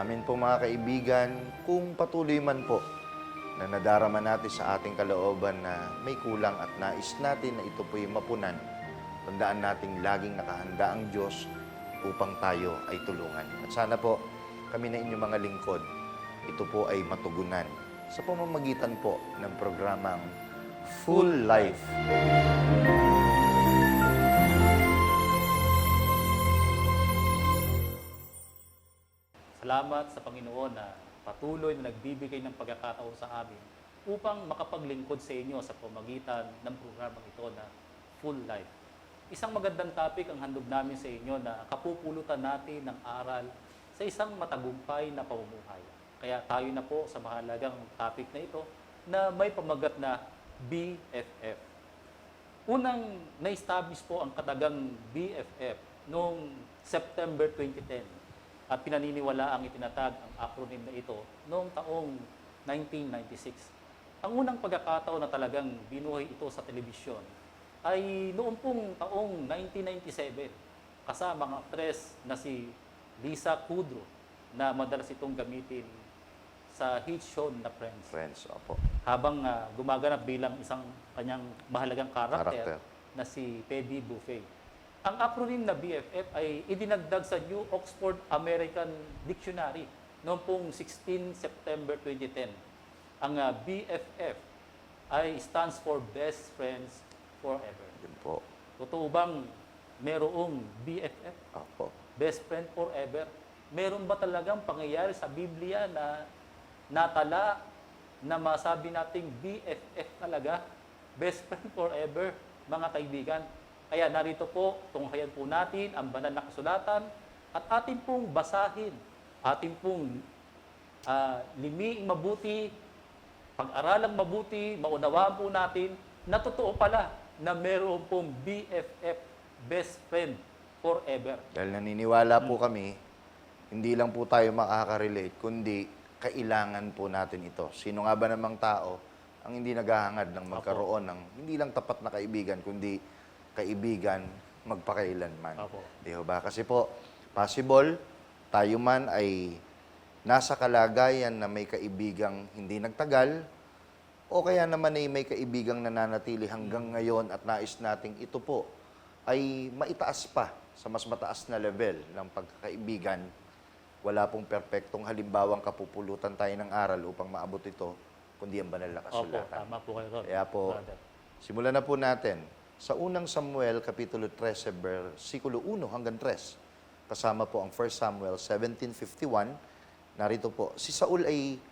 amin po mga kaibigan, kung patuloy man po na nadarama natin sa ating kalooban na may kulang at nais natin na ito po'y mapunan, tandaan nating laging nakahanda ang Diyos upang tayo ay tulungan. At sana po kami na inyong mga lingkod, ito po ay matugunan sa pamamagitan po ng programang Full Life. Salamat sa Panginoon na patuloy na nagbibigay ng pagkakataon sa amin upang makapaglingkod sa inyo sa pamagitan ng programang ito na Full Life. Isang magandang topic ang handog namin sa inyo na kapupulutan natin ng aral sa isang matagumpay na pamumuhay. Kaya tayo na po sa mahalagang topic na ito na may pamagat na BFF. Unang na-establish po ang katagang BFF noong September 2010. At pinaniniwala ang itinatag ang acronym na ito noong taong 1996. Ang unang pagkakataon na talagang binuhay ito sa telebisyon ay noong pong taong 1997 kasama ang aktres na si Lisa Kudrow na madalas itong gamitin sa hit show na Friends. Friends, opo. Habang gumaganap bilang isang kanyang mahalagang karakter na si Peggy Buffet. Ang acronym na BFF ay idinagdag sa New Oxford American Dictionary noong pong 16 September 2010. Ang BFF ay stands for Best Friends Forever. Yun po. Totoo bang merong BFF? Opo. Best Friend Forever? Meron ba talagang pangyayari sa Biblia na natala na masabi nating BFF talaga? Best Friend Forever, mga kaibigan. Kaya narito po, tunghayan po natin ang banal na kasulatan at atin pong basahin, atin pong limiing mabuti, pag-aralang mabuti, maunawaan po natin na totoo pala na meron pong BFF, Best Friend Forever. Dahil naniniwala po kami, hindi lang po tayo makaka-relate, kundi kailangan po natin ito. Sino nga ba namang tao ang hindi naghahangad ng magkaroon ng hindi lang tapat na kaibigan, kundi kaibigan magpakailanman. Di ba? Kasi po, possible, tayo man ay nasa kalagayan na may kaibigang hindi nagtagal, o kaya naman ay may kaibigang nananatili hanggang ngayon at nais nating ito po ay maitaas pa sa mas mataas na level ng pagkakaibigan. Wala pong perpektong halimbawang kapupulutan tayo ng aral upang maabot ito, kundi ang banal na kasulatan. Opo, tama po kayo, Ron. Kaya po, simulan na po natin sa unang Samuel, Kapitulo 13, versikulo 1 hanggang 3. Kasama po ang 1 Samuel 17:51. Narito po, si Saul ay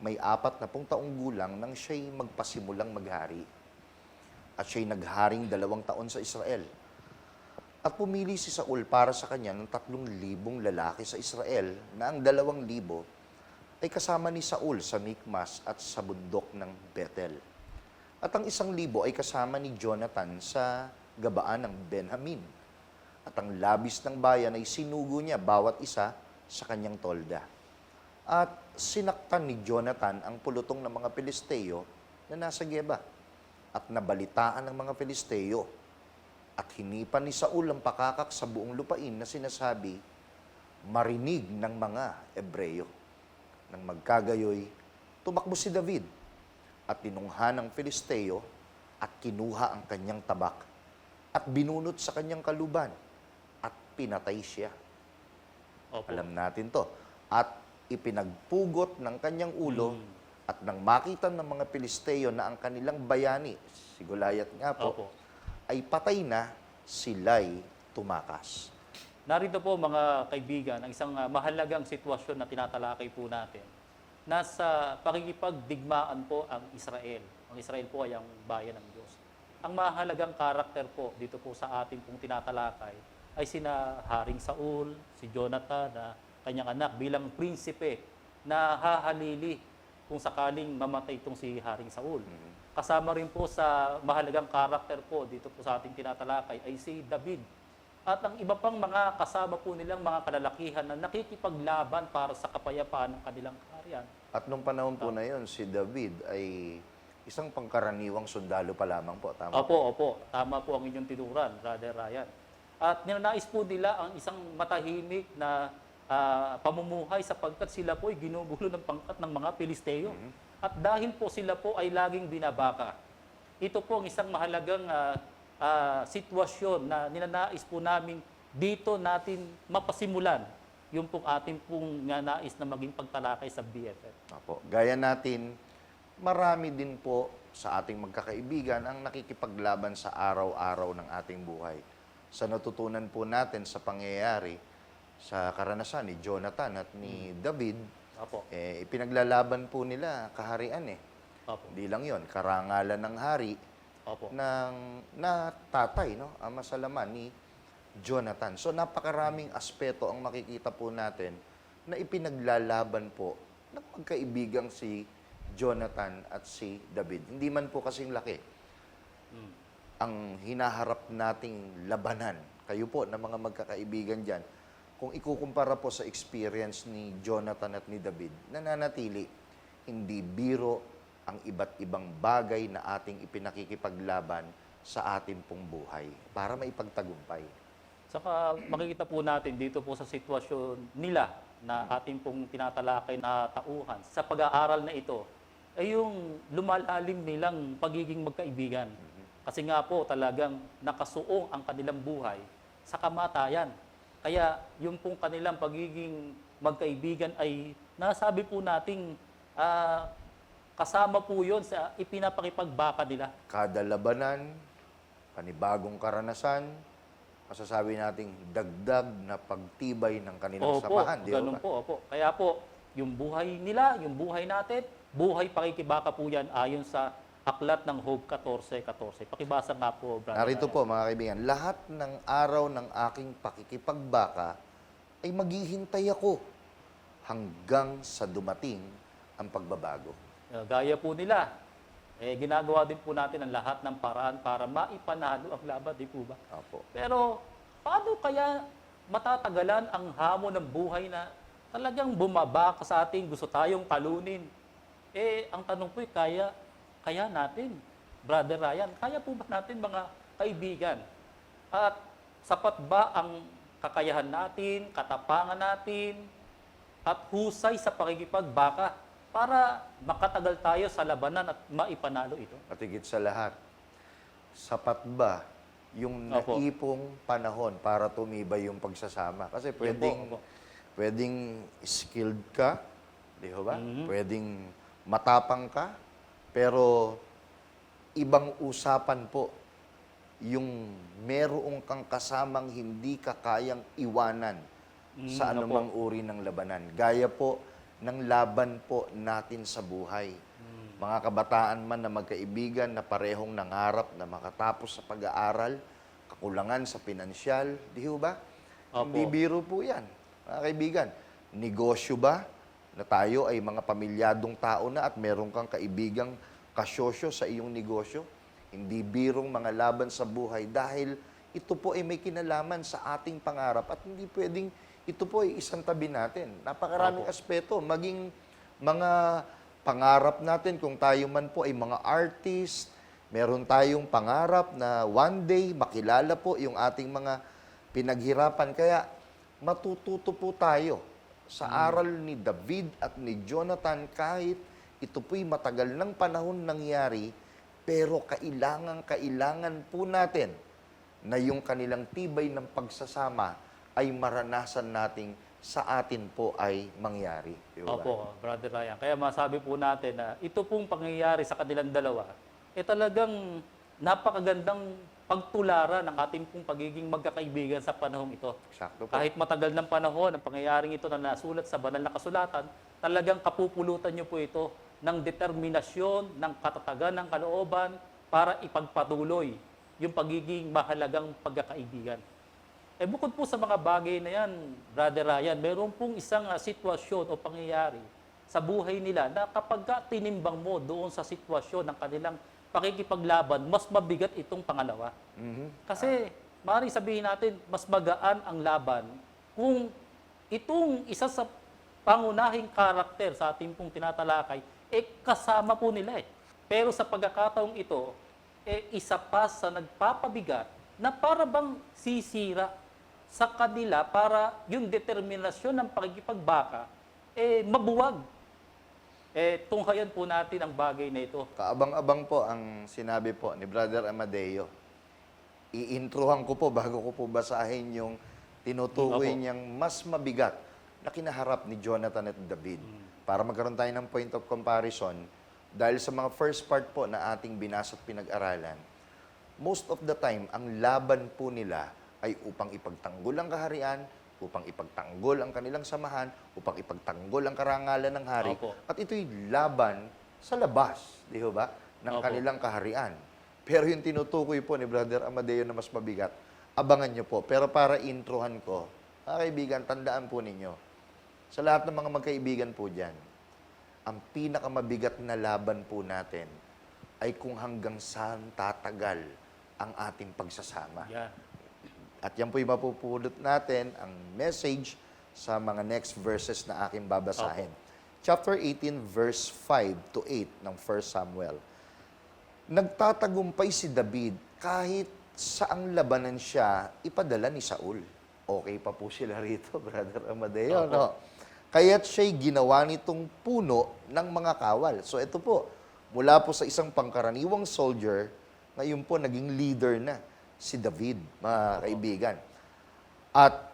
may 40 taong gulang nang siya'y magpasimulang maghari. At siya'y nagharing 2 taon sa Israel. At pumili si Saul para sa kanya ng 3,000 lalaki sa Israel na ang 2,000 ay kasama ni Saul sa Mikmas at sa bundok ng Bethel. At ang 1,000 ay kasama ni Jonathan sa gabaan ng Benjamin. At ang labis ng bayan ay sinugo niya bawat isa sa kanyang tolda. At sinaktan ni Jonathan ang pulutong ng mga Pilisteo na nasa Geba. At nabalitaan ng mga Pilisteo. At hinipan ni Saul ang pakakak sa buong lupain na sinasabi, marinig ng mga Ebreyo. Nang magkagayoy, tumakbo si David at tinungha ng Filisteo at kinuha ang kanyang tabak at binunot sa kanyang kaluban at pinatay siya. Opo. Alam natin to. At ipinagpugot ng kanyang ulo at nang makita ng mga Filisteo na ang kanilang bayani, si Goliath nga po, ay patay na, sila'y tumakas. Narito po mga kaibigan, ang isang mahalagang sitwasyon na tinatalakay po natin. Nasa pakikipagdigmaan po ang Israel. Ang Israel po ay ang bayan ng Diyos. Ang mahalagang karakter po dito po sa ating pong tinatalakay ay sina Haring Saul, si Jonathan na kanyang anak bilang prinsipe na hahalili kung sakaling mamatay itong si Haring Saul. Kasama rin po sa mahalagang karakter po dito po sa ating tinatalakay ay si David. At ang iba pang mga kasama po nilang mga kalalakihan na nakikipaglaban para sa kapayapaan ng kanilang kaharian. At nung panahon po na yon, si David ay isang pangkaraniwang sundalo pa lamang po. Tama Opo, opo. Tama po ang inyong tinuran, Brother Ryan. At ninanais po nila ang isang matahimik na pamumuhay sapagkat sila po ay ginugulo ng pangkat ng mga Pilisteo. At dahil po sila po ay laging binabaka, ito po ang isang mahalagang sitwasyon na ninanais po namin dito natin mapasimulan yung pong ating pong nais na maging pagtalakay sa BFF. Opo. Gaya natin, marami din po sa ating magkakaibigan ang nakikipaglaban sa araw-araw ng ating buhay. Sa natutunan po natin sa pangyayari, sa karanasan ni Jonathan at ni David, Opo. ipinaglalaban po nila kaharian eh. Opo. Hindi lang yon, karangalan ng hari Opo. na tatay, no? Ang masalaman ni Jonathan. So napakaraming aspeto ang makikita po natin na ipinaglalaban po ng magkaibigang si Jonathan at si David. Hindi man po kasing laki ang hinaharap nating labanan. Kayo po na mga magkakaibigan dyan, kung ikukumpara po sa experience ni Jonathan at ni David, nananatili, hindi biro ang iba't ibang bagay na ating ipinakikipaglaban sa ating pong buhay para maipagtagumpay. Saka makikita po natin dito po sa sitwasyon nila na ating pong tinatalakay na tauhan sa pag-aaral na ito ay yung lumalalim nilang pagiging magkaibigan. Kasi nga po talagang nakasuong ang kanilang buhay sa kamatayan. Kaya yung pong kanilang pagiging magkaibigan ay nasabi po nating kasama po yun sa ipinapakipagbaka nila. Kada labanan, panibagong karanasan, masasabi nating dagdag na pagtibay ng kanilang samahan. Di ganun ba? po, opo. Kaya po, yung buhay nila, yung buhay natin, buhay pakikibaka po yan ayon sa aklat ng Hope 14:14. Pakibasa nga po, brother. Narito Ryan. po mga kaibigan, lahat ng araw ng aking pakikipagbaka ay maghihintay ako hanggang sa dumating ang pagbabago. Gaya po nila, ginagawa din po natin ang lahat ng paraan para maipanalo ang laban, di po ba? Opo. Pero paano kaya matatagalan ang hamon ng buhay na talagang bumabaka sa ating gusto tayong talunin? Ang tanong po kaya natin, Brother Ryan, kaya po ba natin mga kaibigan? At sapat ba ang kakayahan natin, katapangan natin, at husay sa pakikipagbaka para makatagal tayo sa labanan at maipanalo ito? At higit sa lahat, sapat ba yung Opo. naipong panahon para tumibay yung pagsasama? Kasi Opo. pwedeng skilled ka, di ba? Mhm. Pwedeng matapang ka, pero ibang usapan po yung merong kang kasamang hindi ka kayang iwanan sa Opo. anumang uri ng labanan. Gaya po ng laban po natin sa buhay. Mga kabataan man na magkaibigan na parehong nangarap na makatapos sa pag-aaral, kakulangan sa pinansyal, di ho ba? Opo. Hindi biro po yan. Mga kaibigan, negosyo ba na tayo ay mga pamilyadong tao na at meron kang kaibigang kasosyo sa iyong negosyo? Hindi birong mga laban sa buhay dahil ito po ay may kinalaman sa ating pangarap at hindi pwedeng ito po ay isang tabi natin. Napakaraming Opo. aspeto, maging mga pangarap natin kung tayo man po ay mga artist, meron tayong pangarap na one day makilala po yung ating mga pinaghirapan. Kaya matututo po tayo sa aral ni David at ni Jonathan kahit ito po'y matagal ng panahon nangyari, pero kailangan po natin na yung kanilang tibay ng pagsasama ay maranasan nating sa atin po ay mangyari. Di ba? Opo, Brother Ryan. Kaya masabi po natin na ito pong pangyayari sa kanilang dalawa, talagang napakagandang pagtularan ng ating pong pagiging magkakaibigan sa panahong ito. Eksakto po. Kahit matagal ng panahon, ang pangyayaring ito na nasulat sa banal na kasulatan, talagang kapupulutan niyo po ito ng determinasyon, ng katatagan ng kalooban para ipagpatuloy yung pagiging mahalagang pagkakaibigan. Bukod po sa mga bagay na yan, Brother Ryan, meron pong isang sitwasyon o pangyayari sa buhay nila na kapag tinimbang mo doon sa sitwasyon ng kanilang pakikipaglaban, mas mabigat itong pangalawa. Kasi, maaari sabihin natin, mas magaan ang laban kung itong isa sa pangunahing karakter sa ating pong tinatalakay, kasama po nila . Pero sa pagkakataong ito, isa pa sa nagpapabigat na para bang sisira sa kanila para yung determinasyon ng pakikipagbaka mabuwag. Tunghayan po natin ang bagay na ito. Kaabang-abang po ang sinabi po ni Brother Amadeo. Iintrohan ko po bago ko po basahin yung tinutukoy Opo. niyang mas mabigat na kinaharap ni Jonathan at David. Para magkaroon tayo ng point of comparison, dahil sa mga first part po na ating binasa at pinag-aralan, most of the time, ang laban po nila ay upang ipagtanggol ang kaharian, upang ipagtanggol ang kanilang samahan, upang ipagtanggol ang karangalan ng hari. Opo. At ito'y laban sa labas, di ba, ng Opo. kanilang kaharian. Pero yung tinutukoy po ni Brother Amadeo na mas mabigat, abangan nyo po. Pero para introhan ko, mga kaibigan, tandaan po ninyo, sa lahat ng mga magkaibigan po dyan, ang pinakamabigat na laban po natin ay kung hanggang saan tatagal ang ating pagsasama. Yan. At yan po'y mapupulot natin ang message sa mga next verses na aking babasahin. Chapter 18, verse 5 to 8 ng 1 Samuel. Nagtatagumpay si David kahit saang labanan siya ipadala ni Saul. Okay pa po sila rito, Brother Amadeo, Opo. no? Kaya't siya'y ginawa nitong puno ng mga kawal. So ito po, mula po sa isang pangkaraniwang soldier, ngayon po naging leader na si David, mga kaibigan. At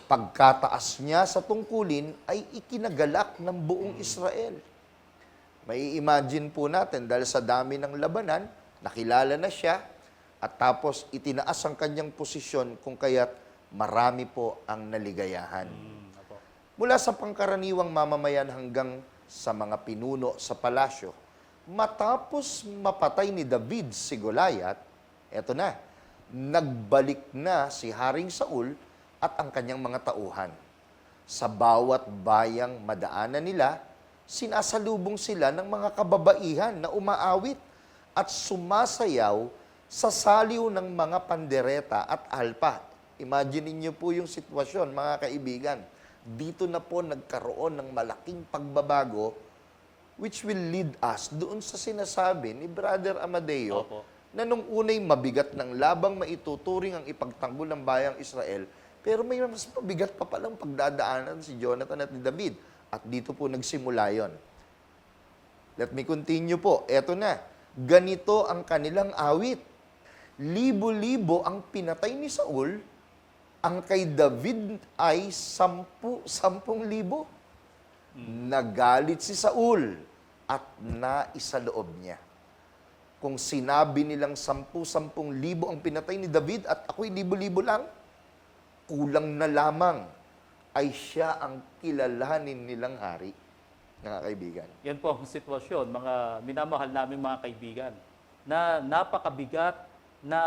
pagkataas niya sa tungkulin ay ikinagalak ng buong Israel. May imagine po natin dahil sa dami ng labanan, nakilala na siya at tapos itinaas ang kanyang posisyon kung kaya't marami po ang naligayahan. Opo. Mula sa pangkaraniwang mamamayan hanggang sa mga pinuno sa palasyo, matapos mapatay ni David si Goliath, eto na, nagbalik na si Haring Saul at ang kanyang mga tauhan. Sa bawat bayang madaanan nila, sinasalubong sila ng mga kababaihan na umaawit at sumasayaw sa saliw ng mga pandereta at alpa. Imagine niyo po yung sitwasyon, mga kaibigan. Dito na po nagkaroon ng malaking pagbabago which will lead us doon sa sinasabi ni Brother Amadeo Opo. na nung unay mabigat ng labang maituturing ang ipagtanggol ng bayang Israel, pero may mas mabigat pa palang pagdadaanan si Jonathan at ni David. At dito po nagsimula yon. Let me continue po. Eto na. Ganito ang kanilang awit. Libo-libo ang pinatay ni Saul, ang kay David ay 10,000. Nagalit si Saul at naisaloob niya. Kung sinabi nilang 10,000 ang pinatay ni David at ako'y libo-libo lang, kulang na lamang ay siya ang kilalanin nilang hari, mga kaibigan. Yan po ang sitwasyon, mga minamahal naming mga kaibigan, na napakabigat na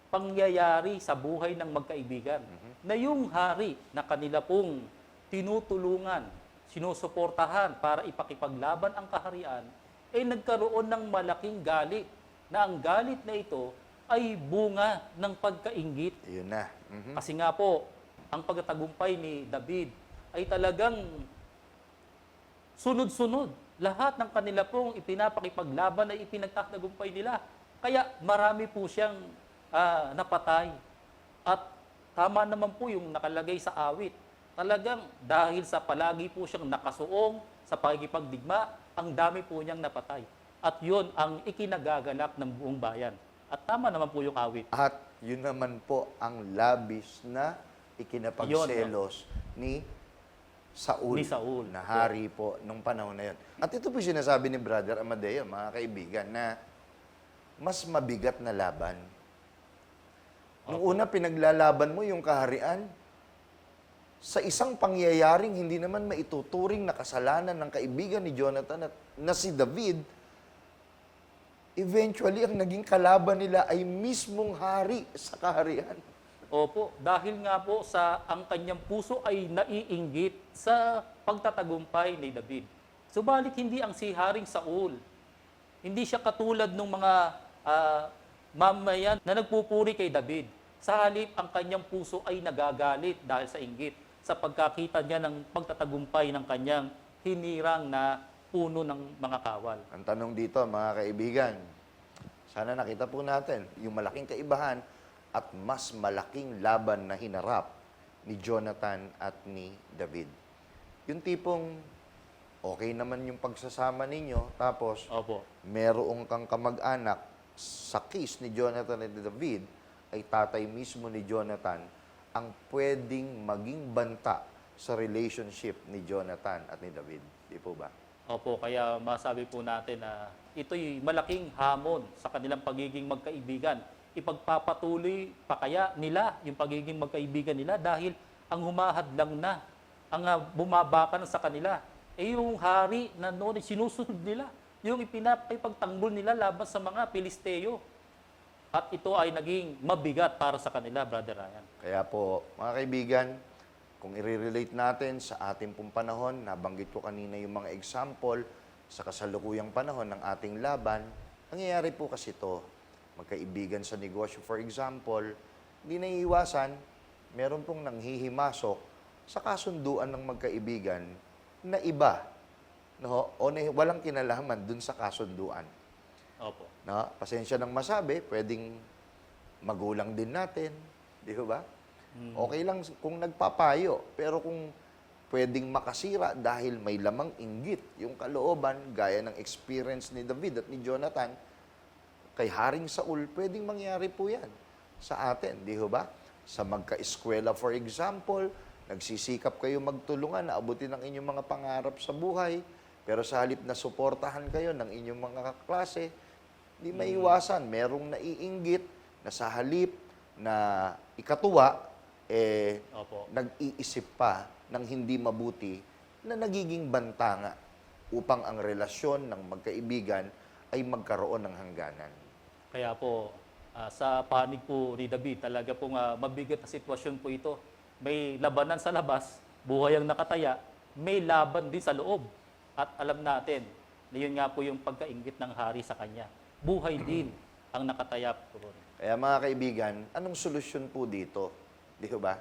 pangyayari sa buhay ng magkaibigan. Na yung hari na kanila pong tinutulungan, sinusuportahan para ipakipaglaban ang kaharian, ay nagkaroon ng malaking galit, na ang galit na ito ay bunga ng pagkainggit. Yun na. Mhm. Kasi nga po, ang pagtatagumpay ni David ay talagang sunod-sunod. Lahat ng kanila pong ipinapakipaglaban ay ipinagtatagumpay nila. Kaya marami po siyang napatay. At tama naman po yung nakalagay sa awit. Talagang dahil sa palagi po siyang nakasuong sa pakikipagdigma, ang dami po niyang napatay. At yun ang ikinagagalak ng buong bayan. At tama naman po yung awit. At yun naman po ang labis na ikinapagselos ni Saul, Ni Saul. na hari po nung panahon na yun. At ito po sinasabi ni Brother Amadeo, mga kaibigan, na mas mabigat na laban. Nung una, pinaglalaban mo yung kaharian sa isang pangyayaring hindi naman maituturing na kasalanan ng kaibigan ni Jonathan at na si David. Eventually, ang naging kalaban nila ay mismong hari sa kaharian. Opo, dahil nga po sa ang kanyang puso ay naiinggit sa pagtatagumpay ni David. Subalit hindi ang si Haring Saul. Hindi siya katulad ng mga mamayan na nagpupuri kay David. Sa halip, ang kanyang puso ay nagagalit dahil sa inggit sa pagkakita niya ng pagtatagumpay ng kanyang hinirang na puno ng mga kawal. Ang tanong dito, mga kaibigan, sana nakita po natin yung malaking kaibahan at mas malaking laban na hinarap ni Jonathan at ni David. Yung tipong okay naman yung pagsasama ninyo, tapos Opo. merong kang kamag-anak sa case ni Jonathan at ni David, ay tatay mismo ni Jonathan ang pwedeng maging banta sa relationship ni Jonathan at ni David. Di po ba? Opo, kaya masabi po natin na ito'y malaking hamon sa kanilang pagiging magkaibigan. Ipagpapatuloy pa kaya nila yung pagiging magkaibigan nila dahil ang humahadlang na, ang bumabakan sa kanila, yung hari na noon ay sinusunod nila, yung ipagtanggol nila laban sa mga Pilisteo. At ito ay naging mabigat para sa kanila, Brother Ryan. Kaya po, mga kaibigan, kung i-relate natin sa ating pong panahon, nabanggit ko kanina yung mga example sa kasalukuyang panahon ng ating laban, nangyayari po kasi ito, magkaibigan sa negosyo, for example, hindi naiiwasan, meron pong nanghihimasok sa kasunduan ng magkaibigan na iba, no? O walang kinalaman dun sa kasunduan. Opo. No? Pasensya nang masabi, pwedeng magulang din natin, di ba? Okay lang kung nagpapayo, pero kung pwedeng makasira dahil may lamang inggit yung kalooban, gaya ng experience ni David at ni Jonathan, kay Haring Saul, pwedeng mangyari po yan sa atin, di ba? Sa magka-eskwela, for example, nagsisikap kayo magtulungan na abutin ang inyong mga pangarap sa buhay, pero sa halip na suportahan kayo ng inyong mga kaklase, di maiwasan, merong naiinggit na sa halip na ikatuwa, Opo. nag-iisip pa ng hindi mabuti na nagiging banta nga upang ang relasyon ng magkaibigan ay magkaroon ng hangganan. Kaya po, sa panig po ni David, talaga pong mabigat na sitwasyon po ito. May labanan sa labas, buhay ang nakataya, may laban din sa loob. At alam natin na yun nga po yung pagkainggit ng hari sa kanya. Buhay din ang nakataya po. Kaya mga kaibigan, anong solusyon po dito? Di ba?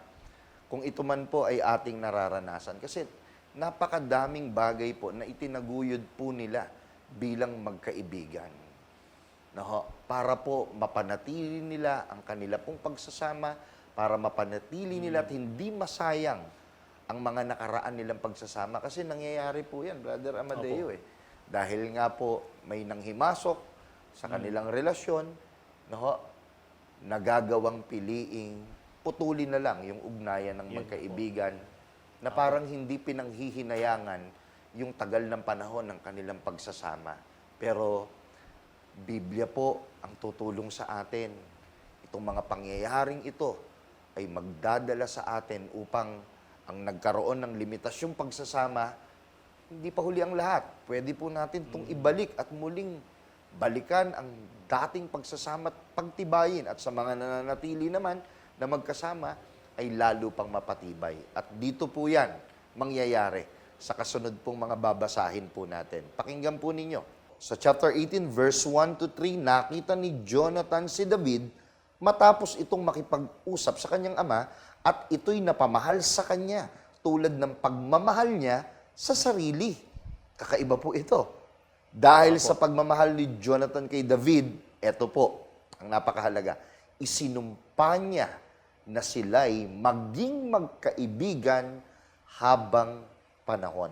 Kung ito man po ay ating nararanasan. Kasi napakadaming bagay po na itinaguyod po nila bilang magkaibigan. Para po mapanatili nila ang kanila pong pagsasama, para mapanatili nila at hindi masayang ang mga nakaraan nilang pagsasama. Kasi nangyayari po yan, Brother Amadeo. Dahil nga po may nanghimasok sa kanilang relasyon, nagagawang piliing putulin na lang yung ugnayan ng magkaibigan na parang hindi pinanghihinayangan yung tagal ng panahon ng kanilang pagsasama. Pero Biblia po ang tutulong sa atin. Itong mga pangyayaring ito ay magdadala sa atin upang ang nagkaroon ng limitasyong pagsasama, hindi pa huli ang lahat. Pwede po natin itong ibalik at muling balikan ang dating pagsasama at pagtibayin. At sa mga nananatili naman na magkasama, ay lalo pang mapatibay. At dito po yan mangyayari sa kasunod pong mga babasahin po natin. Pakinggan po ninyo. Sa chapter 18, verse 1 to 3, nakita ni Jonathan si David matapos itong makipag-usap sa kanyang ama at ito'y napamahal sa kanya tulad ng pagmamahal niya sa sarili. Kakaiba po ito. Dahil sa pagmamahal ni Jonathan kay David, eto po, ang napakahalaga, isinumpa niya na sila'y maging magkaibigan habang panahon.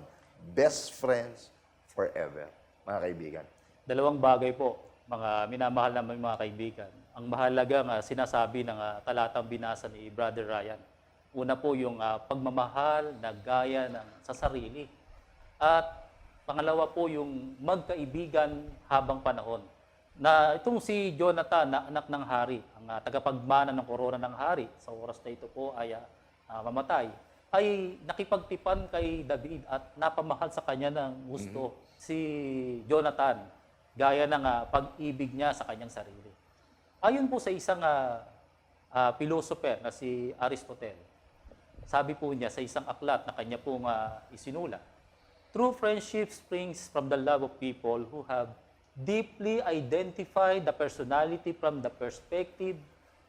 Best friends forever, mga kaibigan. Dalawang bagay po, mga minamahal namin mga kaibigan. Ang mahalagang sinasabi ng talatang binasa ni Brother Ryan. Una po yung pagmamahal na gaya ng sa sarili. At pangalawa po yung magkaibigan habang panahon. Na itong si Jonathan na anak ng hari, ang tagapagmana ng korona ng hari, sa oras na ito po ay mamatay, ay nakipagtipan kay David at napamahal sa kanya ng gusto si Jonathan, gaya ng pag-ibig niya sa kanyang sarili. Ayon po sa isang philosopher na si Aristotle, sabi po niya sa isang aklat na kanya pong isinulat, true friendship springs from the love of people who have deeply identify the personality from the perspective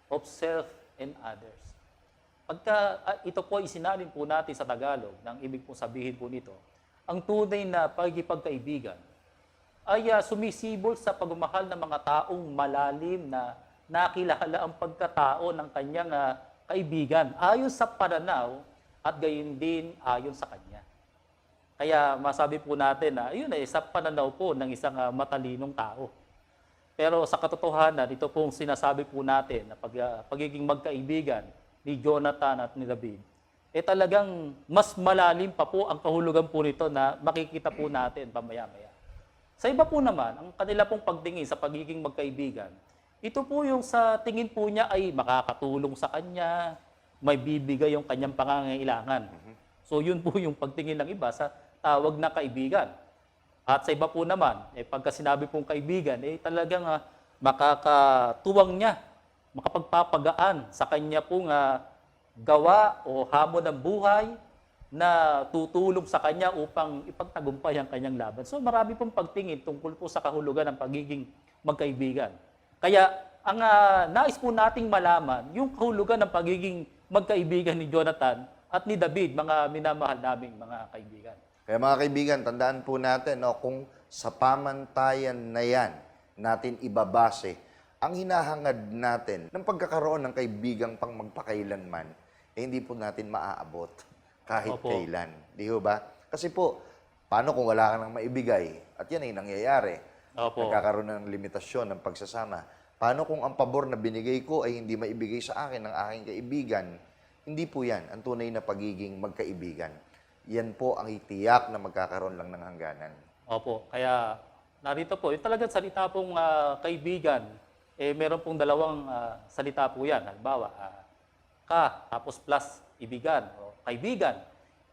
of self and others. Pagka ito po isinalin po natin sa Tagalog, nang ibig pong sabihin po nito, ang tunay na pagkikipagkaibigan ay sumisibol sa pagmamahal ng mga taong malalim na nakilala ang pagkatao ng kanyang kaibigan ayon sa pananaw at gayon din ayon sa kanya. Kaya masabi po natin na yun ay sa pananaw po ng isang matalinong tao. Pero sa katotohanan, ito pong sinasabi po natin na pagiging magkaibigan ni Jonathan at ni David, talagang mas malalim pa po ang kahulugan po nito na makikita po natin pamaya-maya. Sa iba po naman, ang kanila pong pagtingin sa pagiging magkaibigan, ito po yung sa tingin po niya ay makakatulong sa kanya, may bibigay yung kanyang pangangailangan. So yun po yung pagtingin ng iba sa tawag na kaibigan. At sa iba po naman, pagka sinabi pong kaibigan, talagang makakatuwang niya, makapagpapagaan sa kanya pong gawa o hamon ng buhay na tutulong sa kanya upang ipagtagumpay ang kanyang laban. So marami pong pagtingin tungkol po sa kahulugan ng pagiging magkaibigan. Kaya ang nais po nating malaman, yung kahulugan ng pagiging magkaibigan ni Jonathan at ni David, mga minamahal naming mga kaibigan. Kaya mga kaibigan, tandaan po natin, kung sa pamantayan na yan natin ibabase ang hinahangad natin ng pagkakaroon ng kaibigang pang magpakailanman, hindi po natin maaabot kahit Opo. kailan. Di ho ba? Kasi po, paano kung wala ka nang maibigay? At yan ay nangyayari. Opo. Nagkakaroon ng limitasyon ng pagsasama. Paano kung ang pabor na binigay ko ay hindi maibigay sa akin ng aking kaibigan? Hindi po yan ang tunay na pagiging magkaibigan. Yan po ang itiyak na magkakaroon lang ng hangganan. Opo, kaya narito po, yung talagang salita pong kaibigan, meron pong dalawang salita po yan. Halimbawa, ka, tapos plus ibigan, o kaibigan.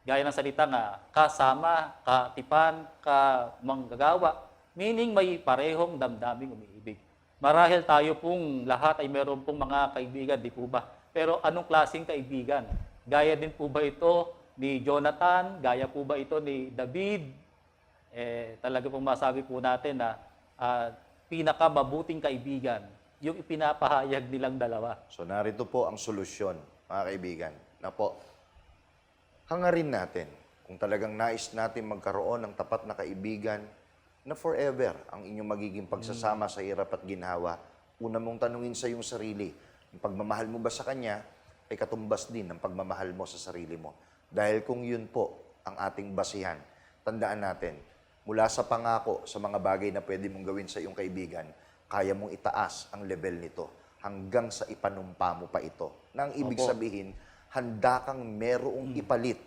Gaya ng salita nga, kasama, katipan, kamanggagawa. Meaning may parehong damdaming umiibig. Marahil tayo pong lahat ay meron pong mga kaibigan, di po ba? Pero anong klaseng kaibigan? Gaya din po ba ito ni Jonathan? Gaya po ba ito ni David? Talaga pong masabi po natin na pinakamabuting kaibigan, yung ipinapahayag nilang dalawa. So narito po ang solusyon, mga kaibigan, na po, hangarin natin kung talagang nais natin magkaroon ng tapat na kaibigan na forever ang inyong magiging pagsasama sa hirap at ginhawa. Una mong tanungin sa iyong sarili, ang pagmamahal mo ba sa Kanya ay katumbas din ng pagmamahal mo sa sarili mo. Dahil kung yun po ang ating basihan, tandaan natin, mula sa pangako sa mga bagay na pwede mong gawin sa iyong kaibigan, kaya mong itaas ang level nito hanggang sa ipanumpa mo pa ito. Nang ibig Opo. sabihin, handa kang merong ipalit.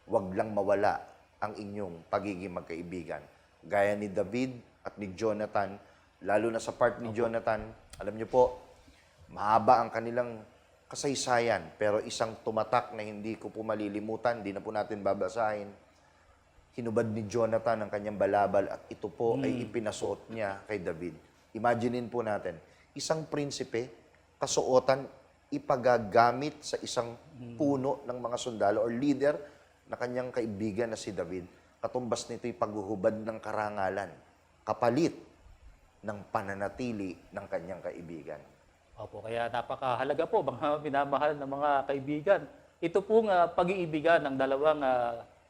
Huwag lang mawala ang inyong pagiging magkaibigan. Gaya ni David at ni Jonathan, lalo na sa part ni Jonathan, alam niyo po, mahaba ang kanilang kasaysayan, pero isang tumatak na hindi ko po malilimutan, hindi na po natin babasahin. Hinubad ni Jonathan ang kanyang balabal at ito po ay ipinasuot niya kay David. Imaginein po natin, isang prinsipe, kasuotan, ipagagamit sa isang puno ng mga sundalo or leader na kanyang kaibigan na si David. Katumbas nito'y paghuhubad ng karangalan, kapalit ng pananatili ng kanyang kaibigan. Opo, kaya napakahalaga po, mga minamahal na mga kaibigan. Ito pong pag-iibigan ng dalawang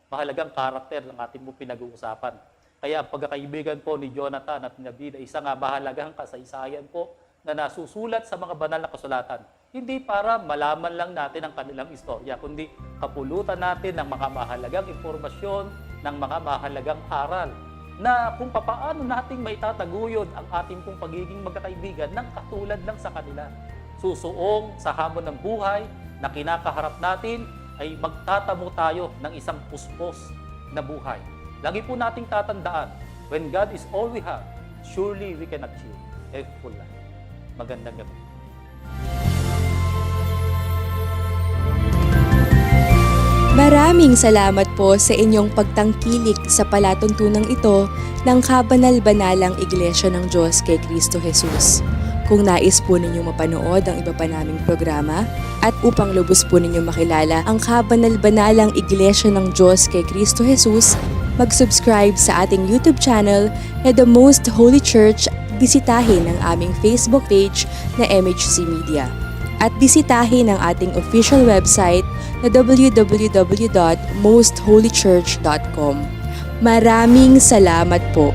mahalagang karakter ng ating po pinag-uusapan. Kaya ang pagkakaibigan po ni Jonathan at ni David ay isang mahalagang kasaysayan po na nasusulat sa mga banal na kasulatan. Hindi para malaman lang natin ang kanilang istorya, kundi kapulutan natin ng mga mahalagang impormasyon, ng mga mahalagang aral na kung papaano nating maitataguyod ang ating pong pagiging magkakaibigan ng katulad ng sa kanila. Susuong sa hamon ng buhay na kinakaharap natin ay magtatamo tayo ng isang puspos na buhay. Lagi po nating tatandaan, when God is all we have, surely we can achieve a full life. Magandang gabi. Maraming salamat po sa inyong pagtangkilik sa palatuntunang ito ng Kabanal-Banalang Iglesia ng Diyos kay Kristo Jesus. Kung nais po ninyong mapanood ang iba pa naming programa at upang lubos po ninyong makilala ang Kabanal-Banalang Iglesia ng Diyos kay Kristo Jesus, mag-subscribe sa ating YouTube channel na The Most Holy Church, bisitahin ang aming Facebook page na MHC Media. At bisitahin ang ating official website na www.mostholychurch.com. Maraming salamat po.